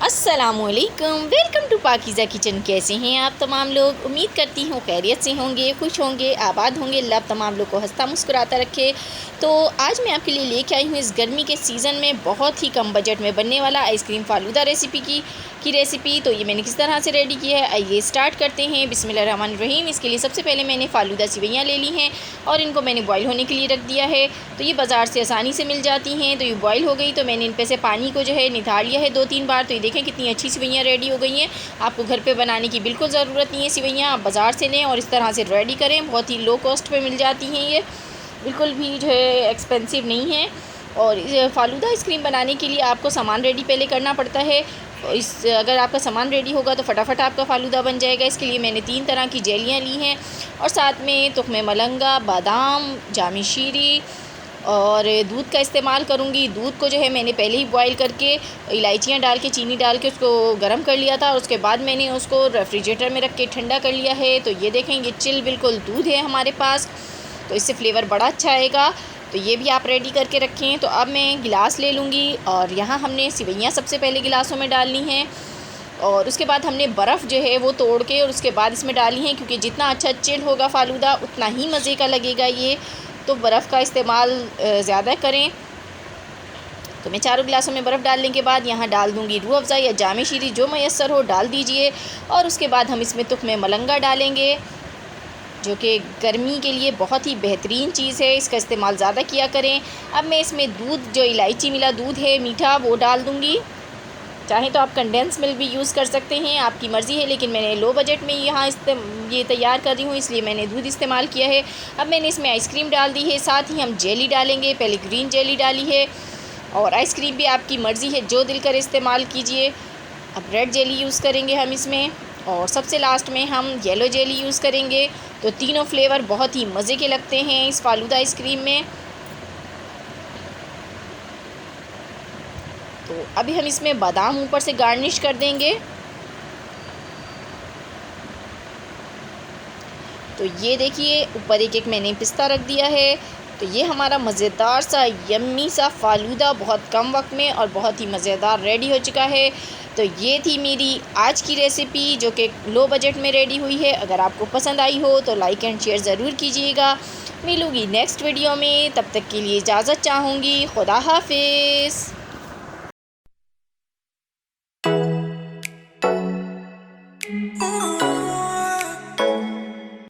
अस्सलामुअलैकुम, welcome to Pakeezah kitchen. कैसे हैं आप तमाम लोग? उम्मीद करती हूँ खैरियत से होंगे, खुश होंगे, आबाद होंगे। अल्लाह तमाम लोग को हंसता मुस्कुराता रखे। तो आज मैं आपके लिए लेके आई हूँ इस गर्मी के सीज़न में बहुत ही कम बजट में बनने वाला आइसक्रीम फ़ालूदा रेसिपी की रेसिपी। तो ये मैंने किस तरह से रेडी की है, आइए स्टार्ट करते हैं। बिस्मिल्लाहिर्रहमानिर्रहीम। इसके लिए सबसे पहले मैंने फ़ालूदा सेवइयाँ ले ली हैं और इनको मैंने बॉयल होने के लिए रख दिया है। तो ये बाज़ार से आसानी से मिल जाती हैं। तो ये बॉयल हो गई तो मैंने इन पे से पानी को जो है निकाल लिया है 2-3 बार। तो ये देखें कितनी अच्छी सेवइयाँ रेडी हो गई हैं। आपको घर पे बनाने की बिल्कुल ज़रूरत नहीं है, सेवइयाँ आप बाज़ार से लें और इस तरह से रेडी करें। बहुत ही लो कॉस्ट पे मिल जाती हैं, ये बिल्कुल भी जो है एक्सपेंसिव नहीं है। और फ़ालूदा आइसक्रीम बनाने के लिए आपको सामान रेडी पहले करना पड़ता है। अगर आपका सामान रेडी होगा तो फटाफट आपका फ़ालूदा बन जाएगा। इसके लिए मैंने 3 तरह की जेलियाँ ली हैं और साथ में तुख्मे मलंगा, बादाम, जामी शीरी और दूध का इस्तेमाल करूँगी। दूध को जो है मैंने पहले ही बॉईल करके इलायचियाँ डाल के, चीनी डाल के उसको गर्म कर लिया था और उसके बाद मैंने उसको रेफ्रिजरेटर में रख के ठंडा कर लिया है। तो ये देखें, ये चिल बिल्कुल दूध है हमारे पास, तो इससे फ्लेवर बड़ा अच्छा आएगा। तो ये भी आप रेडी करके रखें। तो अब मैं गिलास ले लूँगी और यहाँ हमने सेवइयाँ सबसे पहले गिलासों में डालनी हैं और उसके बाद हमने बर्फ़ जो है वो तोड़ के और उसके बाद इसमें डाली है, क्योंकि जितना अच्छा चिल होगा फ़ालूदा उतना ही मज़े का लगेगा ये। तो बर्फ़ का इस्तेमाल ज़्यादा करें। तो मैं चारों गिलासों में बर्फ़ डालने के बाद यहाँ डाल दूँगी रूह अफ़ज़ा या जामी शीरी, जो मैसर हो डाल दीजिए। और उसके बाद हम इसमें तुख्मे मलंगा डालेंगे, जो कि गर्मी के लिए बहुत ही बेहतरीन चीज़ है, इसका इस्तेमाल ज़्यादा किया करें। अब मैं इसमें दूध, जो इलायची मिला दूध है मीठा, वो डाल दूँगी। चाहें तो आप कंडेंस मिल्क भी यूज़ कर सकते हैं, आपकी मर्ज़ी है, लेकिन मैंने लो बजट में यहाँ ये तैयार कर रही हूँ, इसलिए मैंने दूध इस्तेमाल किया है। अब मैंने इसमें आइसक्रीम डाल दी है, साथ ही हम जेली डालेंगे। पहले ग्रीन जेली डाली है और आइसक्रीम भी आपकी मर्ज़ी है, जो दिल करे इस्तेमाल कीजिए। अब रेड जेली यूज़ करेंगे हम इसमें और सबसे लास्ट में हम येलो जेली यूज़ करेंगे। तो तीनों फ्लेवर बहुत ही मज़े के लगते हैं इस फ़ालूदा आइसक्रीम में। तो अभी हम इसमें बादाम ऊपर से गार्निश कर देंगे। तो ये देखिए, ऊपर एक एक मैंने पिस्ता रख दिया है। तो ये हमारा मज़ेदार सा यम्मी सा फ़ालूदा बहुत कम वक्त में और बहुत ही मज़ेदार रेडी हो चुका है। तो ये थी मेरी आज की रेसिपी, जो कि लो बजट में रेडी हुई है। अगर आपको पसंद आई हो तो लाइक एंड शेयर ज़रूर कीजिएगा। मिलूँगी नेक्स्ट वीडियो में, तब तक के लिए इजाज़त चाहूँगी। खुदा हाफिज़।